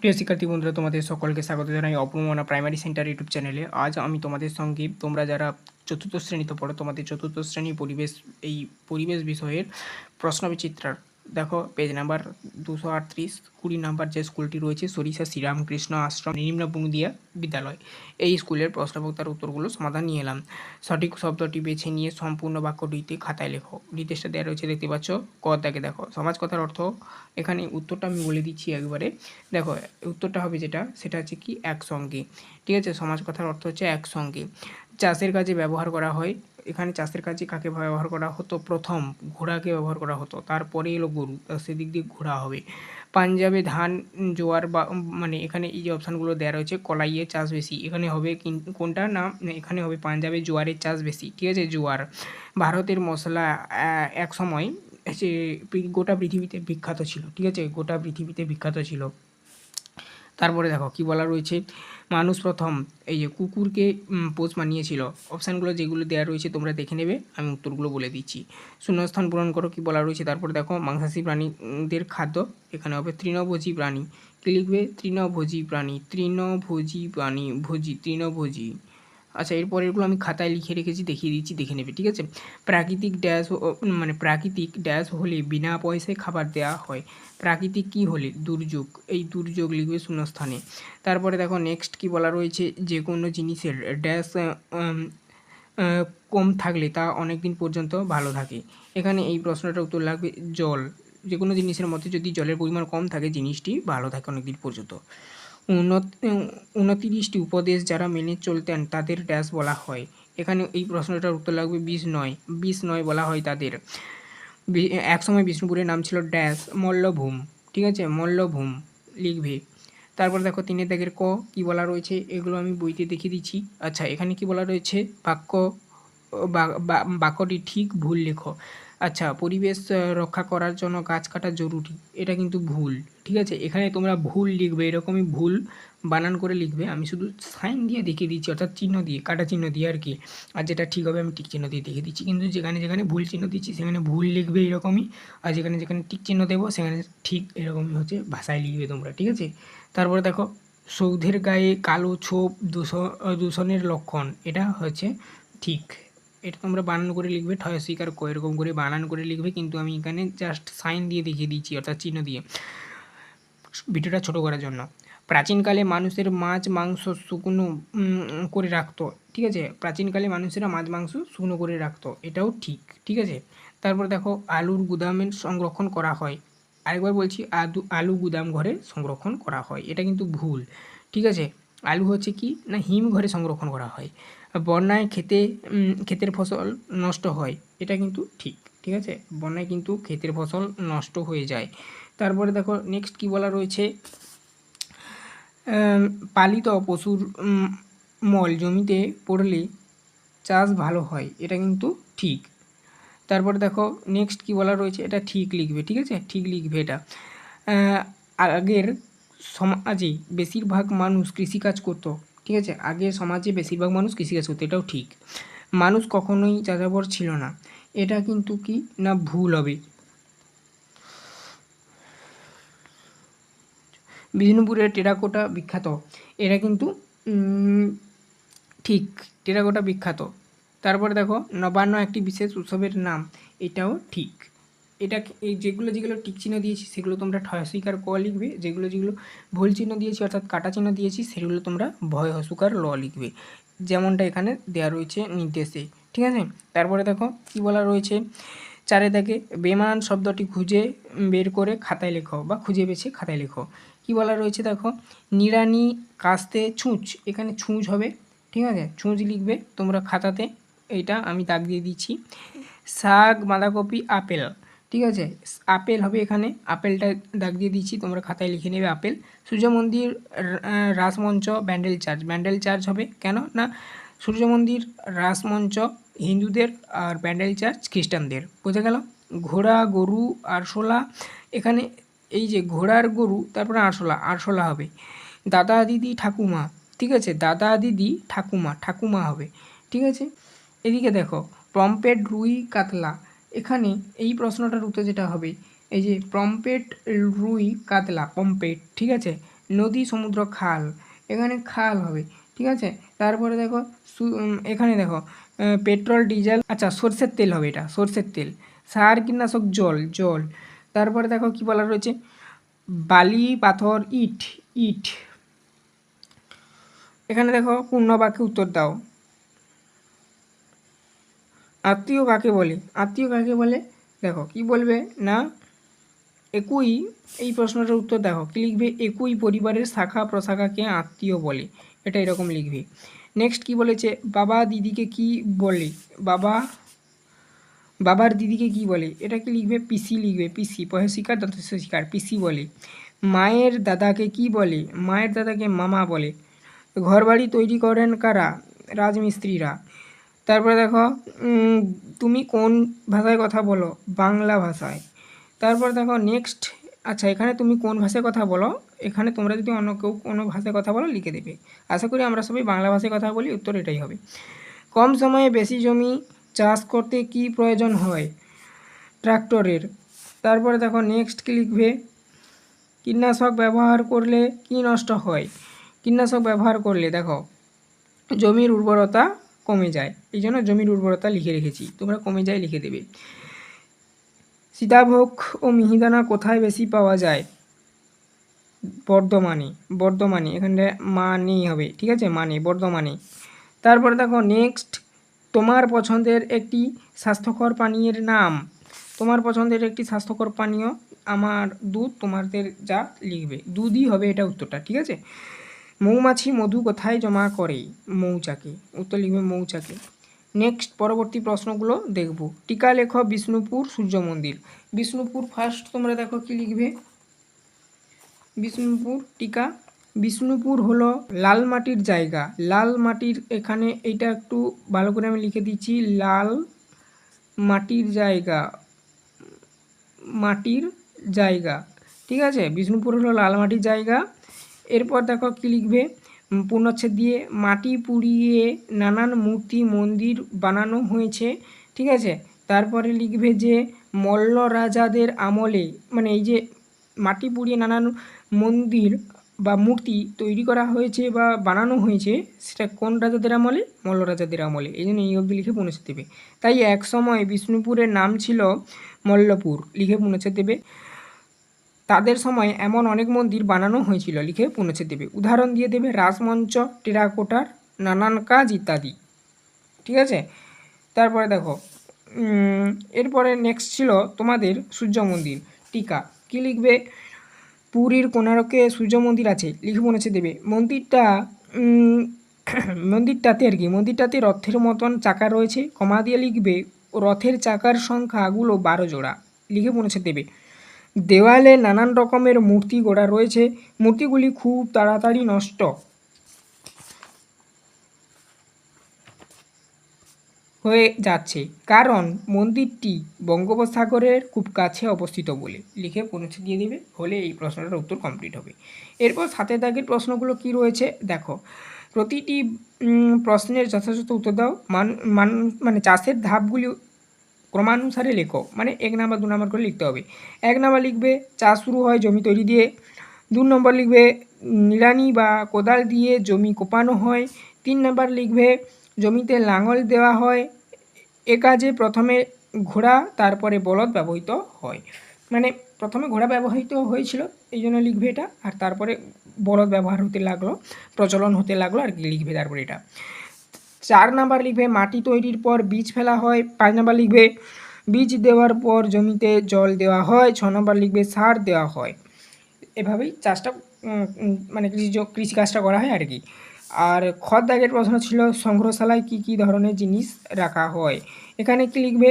প্রিয় শিক্ষার্থী বন্ধুরা, তোমাদের সকলকে স্বাগত জানাই অপূর্বনা প্রাইমারি সেন্টার ইউটিউব চ্যানেলে। আজ আমি তোমাদের সঙ্গে তোমরা যারা চতুর্থ শ্রেণীতে পড়ো, তোমাদের চতুর্থ শ্রেণী পরিবেশ বিষয়ের প্রশ্নবিচিত্রার দেখো পেজ নাম্বার 238, 20 নাম্বার যে স্কুলটি রয়েছে সরিষা শ্রীরামকৃষ্ণ আশ্রম নিম্ন বুনিয়া বিদ্যালয়, এই স্কুলের প্রশ্নবক্তার উত্তরগুলো সমাধান নিয়ে এলাম। সঠিক শব্দটি বেছে নিয়ে সম্পূর্ণ বাক্যটিতে খাতায় লেখো। নির্দেশটা দেওয়া রয়েছে, দেখতে পাচ্ছ। ক দাগে দেখো সমাজ কথার অর্থ। এখানে উত্তরটা আমি বলে দিচ্ছি একবারে। দেখো উত্তরটা হবে সেটা হচ্ছে কি একসঙ্গে। ঠিক আছে, সমাজ কথার অর্থ হচ্ছে একসঙ্গে। চাষের কাজে ব্যবহার করা হয়। এখানে চাষের কাজে কাকে ব্যবহার করা হতো? প্রথম ঘোড়াকে ব্যবহার করা হতো, তারপরে এলো গরু, সেদিক দিয়ে ঘোড়া হবে। পাঞ্জাবে ধান জোয়ার বা মানে এখানে এই যে অপশানগুলো দেওয়া রয়েছে, কলাইয়ের চাষ বেশি, এখানে হবে কোনটা না, এখানে হবে পাঞ্জাবে জোয়ারের চাষ বেশি। ঠিক আছে, জোয়ার। ভারতের মশলা এক সময় যে গোটা পৃথিবীতে বিখ্যাত ছিল। ঠিক আছে, গোটা পৃথিবীতে বিখ্যাত ছিল। তারপরে দেখো কি বলা রয়েছে, মানুষ প্রথম এই যে কুকুরকে পোষ মানিয়েছিল। অপশানগুলো যেগুলো দেওয়া রয়েছে তোমরা দেখে নেবে, আমি উত্তরগুলো বলে দিচ্ছি। শূন্যস্থান পূরণ করো, কি বলা রয়েছে। তারপরে দেখো মাংসাশী প্রাণীদের খাদ্য, এখানে হবে তৃণভোজী প্রাণী। কী লিখবে? তৃণভোজী প্রাণী, তৃণভোজী প্রাণী, তৃণভোজী। আচ্ছা, এরপরেরগুলো আমি খাতায় লিখে রেখেছি, দেখিয়ে দিচ্ছি, দেখে নেবে। ঠিক আছে, প্রাকৃতিক ড্যাশ হলে বিনা পয়সায় খাবার দেওয়া হয়। প্রাকৃতিক কী হলে? দুর্যোগ, এই দুর্যোগ লিখবে শূন্যস্থানে। তারপরে দেখো নেক্সট কি বলা রয়েছে, যে কোনো জিনিসের ড্যাশ কম থাকলে তা অনেক দিন পর্যন্ত ভালো থাকে। এখানে এই প্রশ্নটার উত্তর লাগবে জল। যে কোনো জিনিসের মধ্যে যদি জলের পরিমাণ কম থাকে, জিনিসটি ভালো থাকে অনেক দিন পর্যন্ত। 29টি উপদেশ যারা মেনে চলতেন তাদের ড্যাশ বলা হয়। এখানে এই প্রশ্নটার উত্তর লাগবে 29 বলা হয় তাদের। একসময় বিষ্ণুপুরের নাম ছিল ড্যাশ মল্লভূম। ঠিক আছে, মল্লভূম লিখবে। তারপর দেখো 3 দাগের ক কি বলা রয়েছে, এগুলো আমি বইতে দেখিয়ে দিচ্ছি। আচ্ছা, এখানে কি বলা রয়েছে, বাক্যটি ঠিক ভুল লেখো। আচ্ছা, পরিবেশ রক্ষা করার জন্য গাছ কাটা জরুরি, এটা কিন্তু ভুল। ঠিক আছে, এখানে তোমরা ভুল লিখবে, এরকমই ভুল বানান করে লিখবে। আমি শুধু সাইন দিয়ে দেখিয়ে দিচ্ছি, অর্থাৎ চিহ্ন দিয়ে, কাটা চিহ্ন দিয়ে আর কি। আর যেটা ঠিক হবে আমি টিক চিহ্ন দিয়ে দেখিয়ে দিচ্ছি। কিন্তু যেখানে যেখানে ভুল চিহ্ন দিচ্ছি সেখানে ভুল লিখবে এরকমই, আর যেখানে যেখানে টিক চিহ্ন দেবো সেখানে ঠিক এরকমই হচ্ছে ভাষায় লিখবে তোমরা। ঠিক আছে, তারপরে দেখো সৌধের গায়ে কালো ছোপ দূষণের লক্ষণ, এটা হচ্ছে ঠিক। এটা তোমরা বানান করে লিখবে, ঠয় স্বীকার ক, এরকম করে বানান করে লিখবে। কিন্তু আমি এখানে জাস্ট সাইন দিয়ে দেখিয়ে দিচ্ছি, অর্থাৎ চিহ্ন দিয়ে, ভিডিওটা ছোটো করার জন্য। প্রাচীনকালে মানুষের মাছ মাংস শুকনো করে রাখতো। ঠিক আছে, প্রাচীনকালে মানুষেরা মাছ মাংস শুকনো করে রাখতো, এটাও ঠিক। ঠিক আছে, তারপর দেখো আলুর গুদামে সংরক্ষণ করা হয়। আরেকবার বলছি, আলু গুদাম ঘরে সংরক্ষণ করা হয়, এটা কিন্তু ভুল। ঠিক আছে, আলু হচ্ছে কি না, হিম ঘরে সংরক্ষণ করা হয়। বন্যায় ক্ষেতের ফসল নষ্ট হয়, এটা কিন্তু ঠিক। ঠিক আছে, বন্যায় কিন্তু ক্ষেতের ফসল নষ্ট হয়ে যায়। তারপরে দেখো নেক্সট কি বলা রয়েছে, পালিত পশুর মল জমিতে পড়লে চাষ ভালো হয়, এটা কিন্তু ঠিক। তারপরে দেখো নেক্সট কি বলা রয়েছে, এটা ঠিক লিখবে। ঠিক আছে, ঠিক লিখবে এটা। আগের সমাজে বেশিরভাগ মানুষ কৃষিকাজ করতো। ঠিক আছে, আগের সমাজে বেশিরভাগ মানুষ কৃষিকাজ করতো, এটাও ঠিক। মানুষ কখনোই যাযাবর ছিল না, এটা কিন্তু কি না ভুল হবে। বিষ্ণুপুরের টেরাকোটা বিখ্যাত, এটা কিন্তু ঠিক, টেরাকোটা বিখ্যাত। তারপরে দেখো নবান্ন একটি বিশেষ উৎসবের নাম, এটাও ঠিক। এটা এই যেগুলো যেগুলো টিক চিহ্ন দিয়েছি সেগুলো তোমরা ঠয় স্বীকার ক লিখবে, যেগুলো যেগুলো ভুল চিহ্ন দিয়েছি অর্থাৎ কাটা চিহ্ন দিয়েছি সেগুলো তোমরা ভয় হস্যকার ল লিখবে, যেমনটা এখানে দেওয়া রয়েছে নির্দেশে। ঠিক আছে, তারপরে দেখো কি বলা রয়েছে, 4 দাগে বেমান শব্দটি খুঁজে বের করে খাতায় লেখো, বা খুঁজে বেছে খাতায় লেখো। কি বলা রয়েছে দেখো, নিড়ানি কাস্তে ছুঁচ, এখানে ছুঁচ হবে। ঠিক আছে, ছুঁচ লিখবে তোমরা খাতাতে, এইটা আমি দাগ দিয়ে দিচ্ছি। শাক বাঁধাকপি আপেল, ঠিক আছে, আপেল হবে এখানে, আপেলটা দাগ দিয়ে দিচ্ছি, তোমরা খাতায় লিখে নেবে আপেল। সূর্য মন্দির রাসমঞ্চ ব্যান্ডেল চার্চ হবে, কেন না সূর্য মন্দির রাসমঞ্চ হিন্দুদের আর ব্যান্ডেল চার্চ খ্রিস্টানদের, বোঝা গেল। ঘোড়া গরু আরশোলা, এখানে এই যে ঘোড়ার গরু তারপরে আরশোলা হবে। দাদা দিদি ঠাকুমা, ঠিক আছে, দাদা দিদি ঠাকুমা হবে। ঠিক আছে, এদিকে দেখো পম্পেট রুই কাতলা, এখানে এই প্রশ্নটার উত্তর যেটা হবে, এই যে পম্পেট রুই কাতলা, পম্পেট। ঠিক আছে, নদী, সমুদ্র, খাল, এখানে খাল হবে, ঠিক আছে। তারপরে দেখো এখানে দেখো পেট্রোল, ডিজেল, আচ্ছা সর্ষের তেল হবে, এটা সর্ষের তেল। সার, কীটনাশক, জল, জল। তারপরে দেখো কি বলা রয়েছে, বালি, পাথর, ইট, ইট। এখানে দেখো পূর্ণ বাক্যে উত্তর দাও। আত্মীয় কাকে বলে? আত্মীয় কাকে বলে? দেখো কি বলবে না, একই, এই প্রশ্নটার উত্তর দেখো কি লিখবে, একই পরিবারের শাখা প্রশাখাকে আত্মীয় বলে, এটা এরকম লিখবে। নেক্সট কি বলেছে, বাবা দিদিকে কি বলে? বাবার দিদিকে কি বলে? এটা কি লিখবে, পিসি লিখবে, পিসি, পয়ঃশিকার দন্তস্ব শিকার, পিসি বলে। মায়ের দাদাকে কি বলে? মায়ের দাদাকে মামা বলে। ঘরবাড়ি তৈরি করেন কারা? রাজমিস্ত্রিরা। তারপরে দেখো তুমি কোন ভাষায় কথা বলো? বাংলা ভাষায়। তারপর দেখো নেক্সট, আচ্ছা এখানে তুমি কোন ভাষায় কথা বলো, এখানে তোমরা যদি অন্য কেউ কোনো ভাষায় কথা বলো লিখে দেবে। আশা করি আমরা সবাই বাংলা ভাষায় কথা বলি, উত্তর এটাই হবে। কম সময়ে বেশি জমি চাষ করতে কি প্রয়োজন হয়? ট্রাক্টরের। তারপরে দেখো নেক্সট কি লিখবে, কীটনাশক ব্যবহার করলে কি নষ্ট হয়? কীটনাশক ব্যবহার করলে দেখো জমির উর্বরতা কমে যায়, এই জন্য জমির উর্বরতা লিখে রেখেছি, তোমরা কমে যায় লিখে দেবে। সীতাভোগ ও মিহিদানা কোথায় বেশি পাওয়া যায়? বর্ধমানে, বর্ধমানে, এখানে মানে হবে, ঠিক আছে, মানে বর্ধমানে। তারপরে দেখো নেক্সট, তোমার পছন্দের একটি স্বাস্থ্যকর পানীয়ের নাম। তোমার পছন্দের একটি স্বাস্থ্যকর পানীয়, আমার দুধ, তোমাদের যা লিখবে, দুধই হবে এটা উত্তরটা, ঠিক আছে। মৌমাছি মধু কোথায় জমা করে? মৌচাকে, উত্তর লিখবে মৌচাকে। নেক্সট পরবর্তী প্রশ্নগুলো দেখব। টিকা লেখ বিষ্ণুপুর সূর্য মন্দির। বিষ্ণুপুর ফার্স্ট তোমরা দেখো কি লিখবে, বিষ্ণুপুর টিকা। বিষ্ণুপুর হলো লাল মাটির জায়গা, লাল মাটির, এখানে এইটা একটু ভালো করে আমি লিখে দিচ্ছি, লাল মাটির জায়গা, মাটির জায়গা, ঠিক আছে। বিষ্ণুপুর হলো লাল মাটির জায়গা। এরপর দেখো কি লিখবে, পূর্ণচ্ছেদ দিয়ে, মাটি পুড়িয়ে নানান মূর্তি মন্দির বানানো হয়েছে, ঠিক আছে। তারপরে লিখবে যে মল্ল রাজাদের আমলে, মানে এই যে মাটি পুড়িয়ে নানান মন্দির বা মূর্তি তৈরি করা হয়েছে বা বানানো হয়েছে, সেটা কোন রাজাদের আমলে? মল্ল রাজাদের আমলে, এই জন্য এই অবধি লিখে পৌঁছে দেবে। তাই এক সময় বিষ্ণুপুরের নাম ছিল মল্লপুর, লিখে পৌঁছে দেবে। তাদের সময় এমন অনেক মন্দির বানানো হয়েছিল, লিখে পৌঁছে দেবে। উদাহরণ দিয়ে দেবে রাজমঞ্চ, টেরাকোটার নানান কাজ ইত্যাদি, ঠিক আছে। তারপরে দেখো এরপরে নেক্সট ছিল তোমাদের সূর্য মন্দির টিকা, কি লিখবে, পুরীর কোণার্কে সূর্য মন্দির আছে, লিখে পৌঁছে দেবে। মন্দিরটা মন্দিরটাতে আর কি, মন্দিরটাতে রথের মতন চাকা রয়েছে, কমা দিয়ে লিখবে রথের চাকার সংখ্যাগুলো 12 জোড়া, লিখে পৌঁছে দেবে। দেওয়ালে নানান রকমের মূর্তি গড়া রয়েছে, মূর্তিগুলি খুব তাড়াতাড়ি নষ্ট হয়ে যাচ্ছে কারণ মন্দিরটি বঙ্গোপসাগরের খুব কাছে অবস্থিত বলে, লিখে পৌঁছে দিয়ে দেবে, হলে এই প্রশ্নটার উত্তর কমপ্লিট হবে। এরপর 7 দাগের প্রশ্নগুলো কি রয়েছে দেখো, প্রতিটি প্রশ্নের যথাযথ উত্তর দাও। মানে চাষের ধাপগুলি ক্রমানুসারে লেখো, মানে 1 নাম্বার 2 নাম্বার করে লিখতে হবে। 1 নাম্বার লিখবে চাষ শুরু হয় জমি তৈরি দিয়ে। 2 নম্বর লিখবে নিড়ানি বা কোদাল দিয়ে জমি কোপানো হয়। 3 নাম্বার লিখবে জমিতে লাঙল দেওয়া হয়। এ কাজে প্রথমে ঘোড়া তারপরে বলদ ব্যবহৃত হয়, মানে প্রথমে ঘোড়া ব্যবহৃত হয়েছিল এই জন্য লিখবে এটা, আর তারপরে বলদ ব্যবহার হতে লাগলো, প্রচলন হতে লাগলো আর কি, লিখবে তারপরে এটা। 4 নাম্বার লিখবে মাটি তৈরির পর বীজ ফেলা হয়। 5 নাম্বার লিখবে বীজ দেওয়ার পর জমিতে জল দেওয়া হয়। 6 নাম্বার লিখবে সার দেওয়া হয়। এভাবেই চাষটা মানে কৃষিকাজটা করা হয় আর কি। আর খ দাগের প্রশ্ন ছিল সংগ্রহশালায় কী কী ধরনের জিনিস রাখা হয়। এখানে কি লিখবে,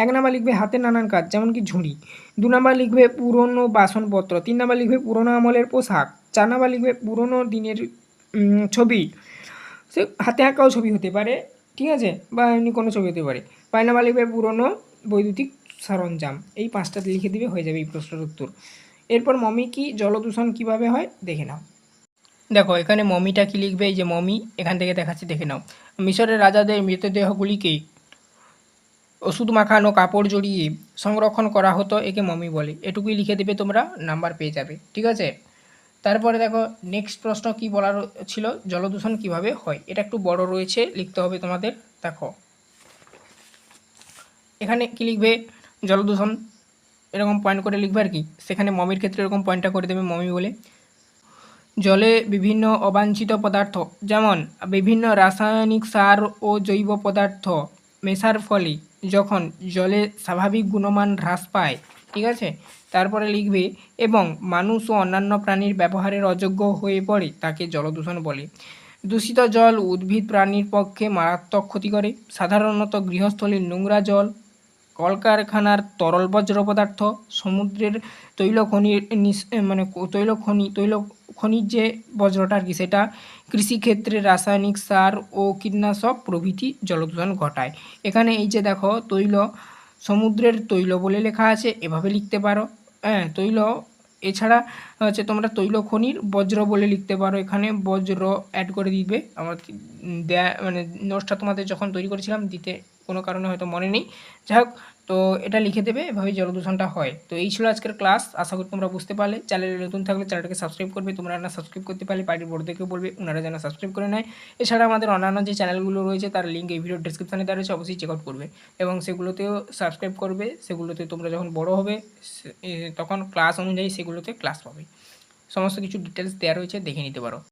1 নাম্বার লিখবে হাতের নানান কাজ, যেমন কি ঝুড়ি। 2 নাম্বার লিখবে পুরনো বাসনপত্র। 3 নাম্বার লিখবে পুরনো আমলের পোশাক। 4 নাম্বার লিখবে পুরনো দিনের ছবি, সে হাতে আঁকাও ছবি হতে পারে, ঠিক আছে, বা এমনি কোনো ছবি হতে পারে। 5 নাম্বার লিখবে পুরনো বৈদ্যুতিক সরঞ্জাম। এই 5টা লিখে দিবে, হয়ে যাবে এই প্রশ্নের উত্তর। এরপর মমি কি, জলদূষণ কিভাবে হয় দেখে নাও। দেখো এখানে মমিটা কি লিখবে, এই যে মমি এখান থেকে দেখাচ্ছি, দেখে নাও। মিশরের রাজাদের মৃতদেহগুলিকে ওষুধ মাখানো কাপড় জড়িয়ে সংরক্ষণ করা হতো, একে মমি বলে। এটুকুই লিখে দেবে, তোমরা নাম্বার পেয়ে যাবে, ঠিক আছে। তারপরে দেখো নেক্সট প্রশ্ন কি বলার ছিল, জলদূষণ কিভাবে হয়। এটা একটু বড় রয়েছে, লিখতে হবে তোমাদের। দেখো এখানে কি লিখবে, জলদূষণ এরকম পয়েন্ট করে লিখবে আর কি। সেখানে মমির ক্ষেত্রে এরকম পয়েন্টটা করে দেবে মমি বলে। জলে বিভিন্ন অবাঞ্ছিত পদার্থ, যেমন বিভিন্ন রাসায়নিক সার ও জৈব পদার্থ মেশার ফলে যখন জলে স্বাভাবিক গুণমান হ্রাস পায়, ঠিক আছে। তারপরে লিখবে এবং মানুষ ও অন্যান্য প্রাণীর ব্যবহারের অযোগ্য হয়ে পড়ে, তাকে জলদূষণ বলে। দূষিত জল উদ্ভিদ প্রাণীর পক্ষে মারাত্মক ক্ষতি করে, সাধারণত গৃহস্থলীর নোংরা জল, কলকারখানার তরল বর্জ্য পদার্থ, সমুদ্রের তৈল খনির মানে তৈল খনির যে বজ্রটা আর কি সেটা, কৃষিক্ষেত্রে রাসায়নিক সার ও কীটনাশক প্রভৃতি জলদূষণ ঘটায়। এখানে এই যে দেখো তৈল, সমুদ্রের তৈল বলে লেখা আছে, এভাবে লিখতে পারো। হ্যাঁ তৈল, এছাড়া হচ্ছে তোমরা তৈল খনির বজ্র বলে লিখতে পারো, এখানে বজ্র অ্যাড করে দিবে। আমার দেয়া মানে নোটসটা তোমাদের যখন তৈরি করেছিলাম দিতে কোনো কারণে হয়তো মনে নেই, যাই হোক। তো এটা লিখে দেবে, এভাবেই জলদূষণটা হয়। তো এই ছিল আজকের ক্লাস, আশা করি তোমরা বুঝতে পারলে। চ্যানেলে নতুন থাকলে চ্যানেলটাকে সাবস্ক্রাইব করবে, তোমরা না সাবস্ক্রাইব করতে পারলে বাড়ির বড়দেরকেও বলবে, ওনারা যেন সাবস্ক্রাইব করে নেয়। এছাড়া আমাদের অন্যান্য যে চ্যানেলগুলো রয়েছে তার লিঙ্ক এই ভিডিওর ডেসক্রিপশনে দেওয়া রয়েছে, অবশ্যই চেক আউট করবে এবং সেগুলোতেও সাবস্ক্রাইব করবে। সেগুলোতে তোমরা যখন বড় হবে তখন ক্লাস অনুযায়ী সেগুলোতে ক্লাস পাবে। সমস্ত কিছু ডিটেলস দেওয়া রয়েছে, দেখে নিতে পারো।